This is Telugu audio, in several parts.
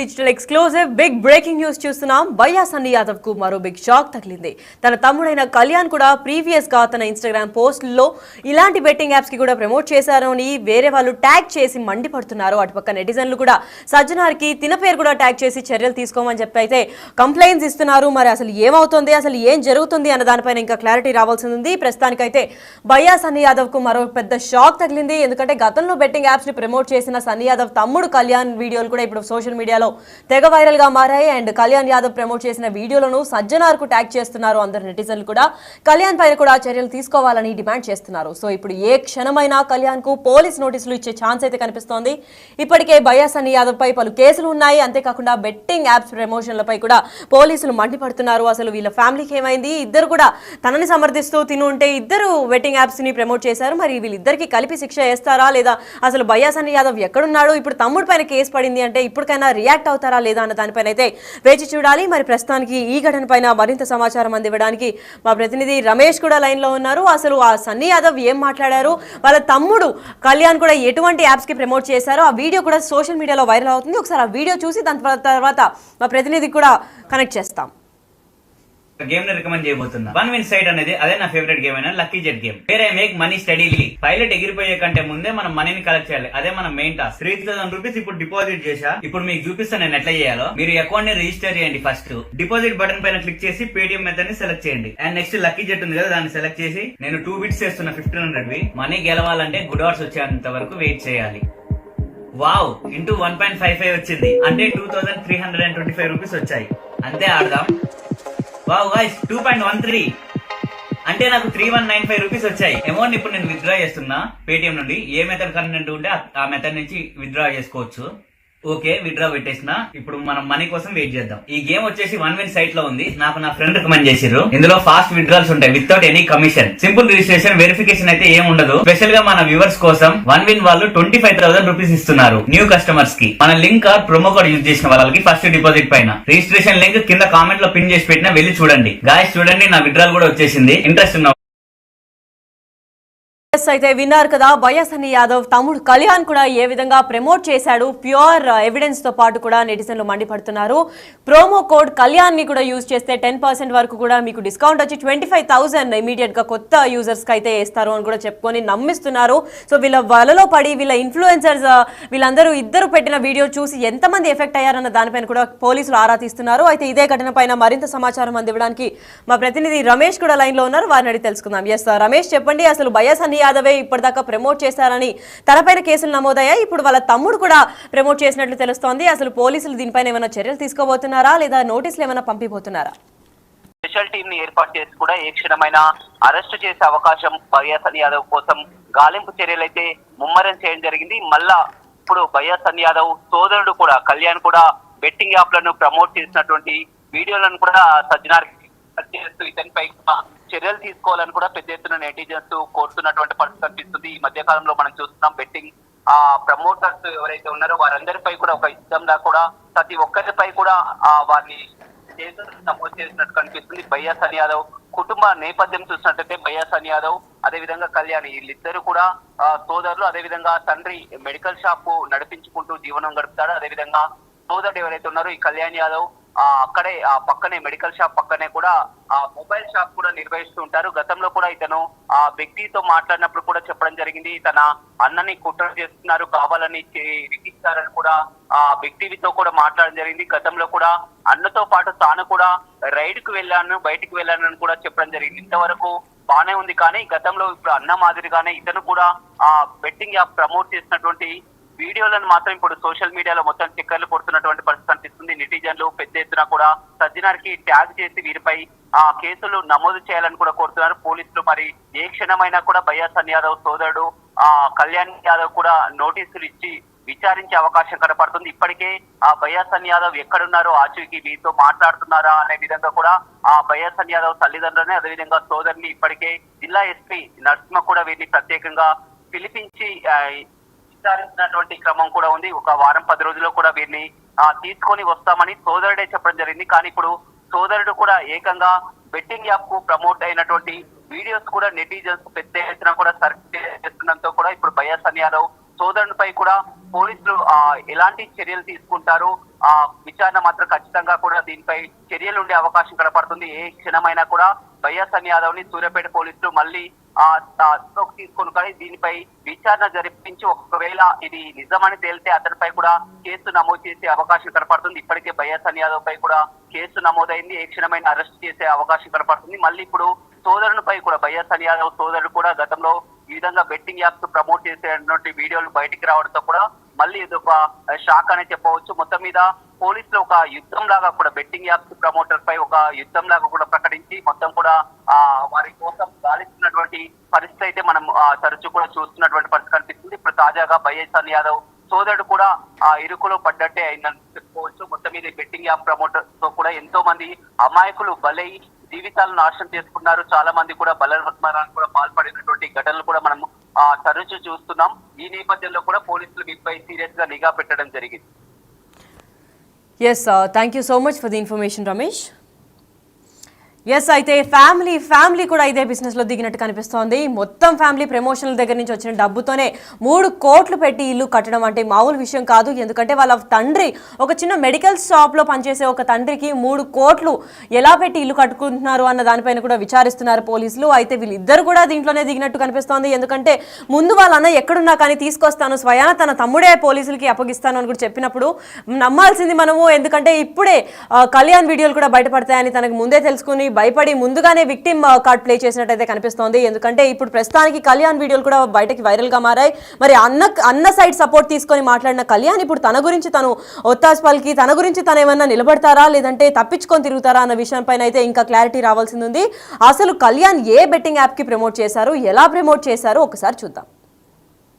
Digital exclusive big breaking news చూస్తున్నాం. బయ్యా సన్నీ యాదవ్ కు మరో బిగ్ షాక్ తగిలింది. తన తమ్ముడైన కళ్యాణ్ కూడా ప్రీవియస్ గా తన ఇన్స్టాగ్రామ్ పోస్టుల్లో ఇలాంటి బెట్టింగ్ యాప్స్ కి కూడా ప్రమోట్ చేశారు అని వేరే వాళ్ళు ట్యాగ్ చేసి మండిపడుతున్నారు. అటుపక్క నెటిజన్లు కూడా సజ్జనార్కి తిన పేరు కూడా ట్యాగ్ చేసి చర్యలు తీసుకోమని చెప్పి అయితే కంప్లైంట్స్ ఇస్తున్నారు. మరి అసలు ఏమవుతుంది, అసలు ఏం జరుగుతుంది అన్న దానిపైన ఇంకా క్లారిటీ రావాల్సి ఉంది. ప్రస్తుతానికైతే బయ్యా సన్నీ యాదవ్ కు మరో పెద్ద షాక్ తగిలింది. ఎందుకంటే గతంలో బెట్టింగ్ యాప్స్ ని ప్రమోట్ చేసిన సన్నీ యాదవ్ తమ్ముడు కళ్యాణ్ వీడియోలు కూడా ఇప్పుడు సోషల్ మీడియాలో తెగ వైరల్ గా మారాయి. అండ్ కళ్యాణ్ యాదవ్ ప్రమోట్ చేసిన వీడియోలను సజ్జనార్ కు ట్యాగ్ చేస్తున్నారు. అందరు నెటిజన్లు కూడా కళ్యాణ్ పైన కూడా చర్యలు తీసుకోవాలని డిమాండ్ చేస్తున్నారు. సో ఇప్పుడు ఏ క్షణమైనా కళ్యాణ్ కు పోలీస్ నోటీసులు ఇచ్చే ఛాన్స్ అయితే కనిపిస్తోంది. ఇప్పటికే బయ్యా సన్నీ యాదవ్ పై పలు కేసులు ఉన్నాయి. అంతేకాకుండా బెట్టింగ్ యాప్స్ ప్రమోషన్లపై కూడా పోలీసులు మండిపడుతున్నారు. అసలు వీళ్ళ ఫ్యామిలీకి ఏమైంది, ఇద్దరు కూడా తనని సమర్థిస్తూ తిను ఉంటే ఇద్దరు బెట్టింగ్ యాప్స్ ని ప్రమోట్ చేశారు. మరి వీళ్ళిద్దరికి కలిపి శిక్ష వేస్తారా లేదా, అసలు బయ్యా సన్నీ యాదవ్ ఎక్కడున్నాడు, ఇప్పుడు తమ్ముడు పైన కేసు పడింది అంటే ఇప్పటికైనా రియాక్ట్ అవుతారా లేదా అన్న దానిపైన అయితే వేచి చూడాలి. మరి ప్రస్తుతానికి ఈ ఘటన పైన మరింత సమాచారం అందివ్వడానికి మా ప్రతినిధి రమేష్ కూడా లైన్ లో ఉన్నారు. అసలు ఆ సన్నీ యాదవ్ ఏం మాట్లాడారు, వాళ్ళ తమ్ముడు కళ్యాణ్ కూడా ఎటువంటి యాప్స్ కి ప్రమోట్ చేశారో ఆ వీడియో కూడా సోషల్ మీడియాలో వైరల్ అవుతుంది. ఒకసారి ఆ వీడియో చూసి దాని తర్వాత మా ప్రతినిధి కూడా కనెక్ట్ చేస్తాం. గేమ్ ని రికమెండ్ చేయబోతున్నా. వన్ విన్ సైడ్ అనేది అదే నా ఫేవరెట్ గేమ్ అయినా లక్కీ జెట్ గేమ్. వేరే మేక్ మనీ స్టడీలీ. పైలట్ ఎగిరిపోయే కంటే ముందే మనం మనీని కలెక్ట్ చేయాలి. అదే మన మెయిన్ టాస్క్. 3000 రూపీస్ ఇప్పుడు డిపాజిట్ చేశా. ఇప్పుడు మీకు చూపిస్తాను నేను ఎట్లా చేయాలో. మీరు అకౌంట్ ని రిజిస్టర్ చేయండి. ఫస్ట్ డిపాజిట్ బటన్ పైన క్లిక్ చేసి పేటిఎం మెథడ్ ని సెలెక్ట్ చేయండి. అండ్ నెక్స్ట్ లక్కీ జెట్ ఉంది కదా, దాన్ని సెలెక్ట్ చేసి నేను 2 బిట్స్ చేస్తున్నా 1500 మనీ గెలవాలంటే గుడ్ ఆర్డ్స్ వచ్చేంత వరకు వెయిట్ చేయాలి. వావ్, ఇంటూ 1.55 వచ్చింది. అంటే 2325 రూపీస్ వచ్చాయి. అంతే, ఆడదాం. వావ్ గైస్, 2.13 అంటే నాకు 3195 రూపీస్ వచ్చాయి. అమౌంట్ ఇప్పుడు నేను విత్డ్రా చేస్తున్నా పేటిఎం నుండి. ఏ మెథడ్ కన్వీనియంట్ ఉంటే ఆ మెథడ్ నుంచి విత్డ్రా చేసుకోవచ్చు. ఓకే, విత్డ్రా పెట్టేసిన. ఇప్పుడు మనం మనీ కోసం వెయిట్ చేద్దాం. ఈ గేమ్ వచ్చేసి వన్ విన్ సైట్ లో ఉంది. నాకు నా ఫ్రెండ్ రికమెండ్ చేసిర్రు. ఇందులో ఫాస్ట్ విత్డ్రాల్స్ ఉంటాయి without any commission. Simple registration, verification అయితే ఏం ఉండదు. స్పెషల్ గా మన వ్యూవర్స్ కోసం వన్ విన్ వాళ్ళు 25,000 రూపీస్ ఇస్తున్నారు న్యూ కస్టమర్స్ కి. మన link or promo code use చేసిన వాళ్ళకి ఫస్ట్ డిపాజిట్ పైన. రిజిస్ట్రేషన్ లింక్ కింద కామెంట్ లో పిన్ చేసి పెట్టినా వెళ్ళి చూడండి. గాయస్ చూడండి, నా విత్డ్రాల్ కూడా వచ్చేసింది. ఇంట్రెస్ట్ ఉన్న అయితే విన్నారు కదా, బయ్యా సన్నీ యాదవ్ తమ్ముడు కళ్యాణ్ కూడా ఏ విధంగా ప్రమోట్ చేశాడు. ప్యూర్ ఎవిడెన్స్ తో పాటు కూడా నెటిజన్లు మండిపడుతున్నారు. ప్రోమో కోడ్ కళ్యాణ్ ని కూడా యూజ్ చేస్తే 10% వరకు కూడా మీకు డిస్కౌంట్ వచ్చి 25,000 ఇమీడియట్ గా కొత్త యూజర్స్ కి అయితే వేస్తారు అని కూడా చెప్పుకొని నమ్మిస్తున్నారు. సో వీళ్ళ వలలో పడి వీళ్ళ ఇన్ఫ్లుయెన్సర్స్ వీళ్ళందరూ ఇద్దరు పెట్టిన వీడియో చూసి ఎంతమంది ఎఫెక్ట్ అయ్యారన్న దానిపైన కూడా పోలీసులు ఆరా తీస్తున్నారు. అయితే ఇదే ఘటన పైన మరింత సమాచారం అందివ్వడానికి మా ప్రతినిధి రమేష్ కూడా లైన్ లో ఉన్నారు. వారిని అడిగి తెలుసుకుందాం. ఎస్ రమేష్, చెప్పండి, అసలు బయ్యా సన్నీ యాదవే ఇప్పటిదాకా ప్రమోట్ చేశారని తనపైన కేసులు నమోదయ్యాయి. ఇప్పుడు వాళ్ళ తమ్ముడు కూడా ప్రమోట్ చేసినట్లు తెలుస్తోంది. అసలు పోలీసులు దీనిపైన ఏమైనా చర్యలు తీసుకోబోతున్నారా లేదా నోటీసులు ఏమైనా పంపిపోతున్నారా? స్పెషల్ టీమ్ ని ఏర్పాటు చేసి కూడా ఏ క్షణమైనా అరెస్ట్ చేసే అవకాశం బయ్యా సన్నీ యాదవ్ కోసం గాలింపు చర్యలు అయితే ముమ్మరం చేయడం జరిగింది. మళ్ళా ఇప్పుడు బయ్యా సన్నీ యాదవ్ సోదరుడు కూడా కళ్యాణ్ కూడా బెట్టింగ్ యాప్లను ప్రమోట్ చేసినటువంటి వీడియోలను కూడా సజ్జనార్ చేస్తూ ఇతనిపై చర్యలు తీసుకోవాలని కూడా పెద్ద ఎత్తున నెటిజన్స్ కోరుతున్నటువంటి పరిస్థితి కనిపిస్తుంది. ఈ మధ్య కాలంలో మనం చూస్తున్నాం బెట్టింగ్ ప్రమోటర్స్ ఎవరైతే ఉన్నారో వారందరిపై కూడా ఒక యుద్ధంలా కూడా ప్రతి ఒక్కరిపై కూడా వారిని కేసులు నమోదు చేసినట్టు కనిపిస్తుంది. బయ్యా సన్నీ యాదవ్ కుటుంబ నేపథ్యం చూసినట్టయితే బయ్యా సన్నీ యాదవ్ అదేవిధంగా కళ్యాణ్ వీళ్ళిద్దరు కూడా సోదరులు. అదేవిధంగా తండ్రి మెడికల్ షాప్ నడిపించుకుంటూ జీవనం గడుపుతాడు. అదేవిధంగా సోదరుడు ఎవరైతే ఉన్నారో ఈ కళ్యాణ్ యాదవ్ అక్కడే పక్కనే మెడికల్ షాప్ పక్కనే కూడా మొబైల్ షాప్ కూడా నిర్వహిస్తూ ఉంటారు. గతంలో కూడా ఇతను ఆ వ్యక్తితో మాట్లాడినప్పుడు కూడా చెప్పడం జరిగింది, తన అన్నని కుట్ర చేస్తున్నారు, కావాలని ఇరికిస్తారని కూడా ఆ వ్యక్తితో కూడా మాట్లాడడం జరిగింది. గతంలో కూడా అన్నతో పాటు తాను కూడా రైడ్ కు వెళ్ళాను, బయటికి వెళ్ళాను అని కూడా చెప్పడం జరిగింది. ఇంతవరకు బానే ఉంది. కానీ గతంలో ఇప్పుడు అన్న మాదిరిగానే ఇతను కూడా ఆ బెట్టింగ్ యాప్ ప్రమోట్ చేసినటువంటి వీడియోలను మాత్రం ఇప్పుడు సోషల్ మీడియాలో మొత్తం చక్కర్లు కొడుతున్నటువంటి పరిస్థితి కనిపిస్తుంది. నెటిజన్లు పెద్ద ఎత్తున కూడా సజ్జనార్కి ట్యాగ్ చేసి వీరిపై కేసులు నమోదు చేయాలని కూడా కోరుతున్నారు పోలీసులు. మరి ఏ క్షణమైనా కూడా బయ్యా సన్నీ యాదవ్ సోదరుడు కళ్యాణ్ యాదవ్ కూడా నోటీసులు ఇచ్చి విచారించే అవకాశం కనపడుతుంది. ఇప్పటికే బయ్యా సన్నీ యాదవ్ ఎక్కడున్నారో ఆచూకీ వీరితో మాట్లాడుతున్నారా అనే విధంగా కూడా బయ్యా సన్నీ యాదవ్ తల్లిదండ్రులని అదేవిధంగా సోదరుని ఇప్పటికే జిల్లా ఎస్పీ నరసింహ కూడా వీరిని ప్రత్యేకంగా పిలిపించి విచారించినటువంటి క్రమం కూడా ఉంది. ఒక వారం 10 రోజుల్లో కూడా వీరిని తీసుకొని వస్తామని సోదరుడే చెప్పడం జరిగింది. కానీ ఇప్పుడు సోదరుడు కూడా ఏకంగా బెట్టింగ్ యాప్ కు ప్రమోట్ అయినటువంటి వీడియోస్ కూడా నెటిజన్స్ పెద్ద ఎత్తున కూడా సర్చ్ చేస్తుండటంతో కూడా ఇప్పుడు బయ్యా సన్నీ యాదవ్ సోదరునిపై కూడా పోలీసులు ఎలాంటి చర్యలు తీసుకుంటారు, విచారణ మాత్రం ఖచ్చితంగా కూడా దీనిపై చర్యలు ఉండే అవకాశం కనపడుతుంది. ఏ క్షణమైనా కూడా బయ్యాసన్ యాదవ్ ని సూర్యాపేట పోలీసులు మళ్ళీ తీసుకొని కానీ దీనిపై విచారణ జరిపించి ఒకవేళ ఇది నిజమని తేలితే అతనిపై కూడా కేసు నమోదు చేసే అవకాశం కనపడుతుంది. ఇప్పటికే బయ్యాసన్ యాదవ్ పై కూడా కేసు నమోదైంది. ఏ క్షణమైన అరెస్ట్ చేసే అవకాశం కనపడుతుంది. మళ్ళీ ఇప్పుడు సోదరునిపై కూడా బయ్యాసన్ యాదవ్ సోదరుడు కూడా గతంలో ఈ విధంగా బెట్టింగ్ యాప్స్ ప్రమోట్ చేసేటువంటి వీడియోలు బయటికి రావడంతో కూడా మళ్ళీ ఇది ఒక షాక్ అనే చెప్పవచ్చు. మొత్తం మీద పోలీసులు ఒక యుద్ధం లాగా కూడా బెట్టింగ్ యాప్స్ ప్రమోటర్ పై ఒక యుద్ధం లాగా కూడా ప్రకటించి మొత్తం కూడా వారి కోసం గాలిస్తున్నటువంటి పరిస్థితి అయితే మనం తరచూ కూడా చూస్తున్నటువంటి పరిస్థితి కనిపిస్తుంది. ఇప్పుడు తాజాగా బయ్యాసన్ యాదవ్ సోదరుడు కూడా ఇరుకులో పడ్డట్టే అయిందని చెప్పుకోవచ్చు. మొత్తం మీద బెట్టింగ్ యాప్ ప్రమోటర్ తో కూడా ఎంతో మంది అమాయకులు బలై జీవితాలను నాశనం చేసుకున్నారు. చాలా మంది కూడా బలవత్మరానికి కూడా పాల్పడినటువంటి ఘటనలు కూడా మనం తరచూ చూస్తున్నాం. ఈ నేపథ్యంలో కూడా పోలీసులు వీటిపై సీరియస్ గా నిఘా పెట్టడం జరిగింది. Yes, thank you so much for the information Ramesh. Yes, అయితే ఫ్యామిలీ కూడా ఇదే బిజినెస్లో దిగినట్టు కనిపిస్తోంది. మొత్తం ఫ్యామిలీ ప్రమోషన్ల దగ్గర నుంచి వచ్చిన డబ్బుతోనే 3 కోట్లు పెట్టి ఇల్లు కట్టడం అంటే మామూలు విషయం కాదు. ఎందుకంటే వాళ్ళ తండ్రి ఒక చిన్న మెడికల్ షాప్లో పనిచేసే ఒక తండ్రికి 3 కోట్లు ఎలా పెట్టి ఇల్లు కట్టుకుంటున్నారు అన్న దానిపైన కూడా విచారిస్తున్నారు పోలీసులు. అయితే వీళ్ళిద్దరు కూడా దీంట్లోనే దిగినట్టు కనిపిస్తోంది. ఎందుకంటే ముందు వాళ్ళ అన్న ఎక్కడున్నా కానీ తీసుకొస్తాను, స్వయాన తన తమ్ముడే పోలీసులకి అప్పగిస్తాను అని కూడా చెప్పినప్పుడు నమ్మాల్సింది మనము. ఎందుకంటే ఇప్పుడే కళ్యాణ్ వీడియోలు కూడా బయటపడతాయని తనకు ముందే తెలుసుకుని భయపడి ముందుగానే విక్టిమ్ కార్డ్ ప్లే చేసినట్టయితే కనిపిస్తోంది. ఎందుకంటే ఇప్పుడు ప్రస్తుతానికి కళ్యాణ్ వీడియోలు కూడా బయటకి వైరల్ గా మారాయి. మరి అన్న సైడ్ సపోర్ట్ తీసుకొని మాట్లాడిన కళ్యాణ్ ఇప్పుడు తన గురించి తను ఒత్తాసు పలికి తన గురించి తను ఏమన్నా నిలబడతారా లేదంటే తప్పించుకొని తిరుగుతారా అన్న విషయం పైన అయితే ఇంకా క్లారిటీ రావాల్సింది ఉంది. అసలు కళ్యాణ్ ఏ బెట్టింగ్ యాప్ కి ప్రమోట్ చేశారు, ఎలా ప్రమోట్ చేశారు ఒకసారి చూద్దాం.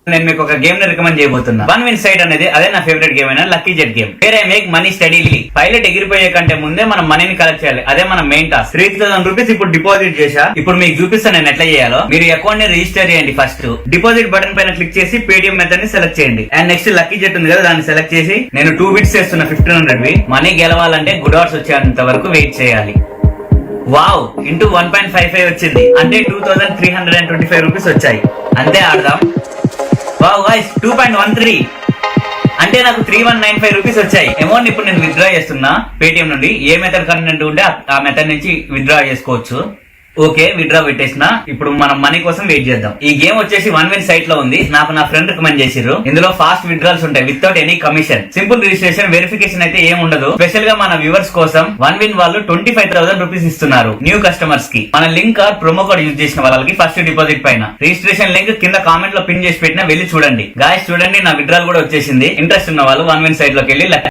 నేను మీకు ఒక గేమ్ ని రికమెండ్ చేయబోతున్నా. వన్ విన్ సైట్ అనేది అదే నా ఫేవరెట్ గేమ్ అయినా లక్కీ జెట్ గేమ్. వేరే మేక్ మనీ స్టడీలీ. పైలట్ ఎగిరిపోయే కంటే ముందే మనం మనీని కలెక్ట్ చేయాలి. అదే మన మెయిన్ టాస్క్. 3000 రూపీస్ ఇప్పుడు డిపాజిట్ చేశా. ఇప్పుడు మీకు చూపిస్తాను నేను ఎట్లా చేయాలో. మీరు అకౌంట్ ని రిజిస్టర్ చేయండి. ఫస్ట్ డిపాజిట్ బటన్ పైన క్లిక్ చేసి పేటిఎం మెథడ్ ని సెలెక్ట్ చేయండి. అండ్ నెక్స్ట్ లక్కీ జెట్ ఉంది కదా, దాన్ని సెలెక్ట్ చేసి నేను 2 బిట్స్ చేస్తున్నా 1500 మనీ గెలవాలంటే గుడ్ ఆర్స్ వచ్చేంత వరకు వెయిట్ చేయాలి. వావ్, ఇంటూ 1.55 వచ్చింది. అంటే 2325 రూపీస్ వచ్చాయి. అంతే, ఆడదాం. వావ్ గైస్, 2.13 అంటే నాకు 3195 రూపీస్ వచ్చాయి. అమౌంట్ ఇప్పుడు నేను విత్డ్రా చేస్తున్నా పేటిఎం నుండి. ఏ మెథడ్ కన్వీనియంట్ ఉంటే ఆ మెథడ్ నుంచి విత్డ్రా చేసుకోవచ్చు. ఓకే, విత్డ్రా పెట్టేసిన. ఇప్పుడు మనం మనీ కోసం వెయిట్ చేద్దాం. ఈ గేమ్ వచ్చేసి వన్ విన్ సైట్ లో ఉంది. నాకు నా ఫ్రెండ్ రికమెండ్ చేసిర్రు. ఇందులో ఫాస్ట్ విత్డ్రాల్స్ ఉంటాయి without any commission. Simple registration, verification అయితే ఏం ఉండదు. స్పెషల్ గా మన వ్యూవర్స్ కోసం వన్ విన్ వాళ్ళు 25,000 రూపీస్ ఇస్తున్నారు న్యూ కస్టమర్స్ కి. మన లింక్ ప్రోమో కోడ్ యూజ్ చేసిన వాళ్ళకి ఫస్ట్ డిపాజిట్ పైన రిజిస్ట్రేషన్ లింక్ కింద కామెంట్ లో పిన్ చేసి పెట్టినా వెళ్ళి చూడండి. గాయస్ చూడండి, నా విత్డ్రాల్ కూడా వచ్చేసింది. ఇంట్రెస్ట్ ఉన్న వాళ్ళు వన్ విన్ సైట్ లోకి వెళ్ళి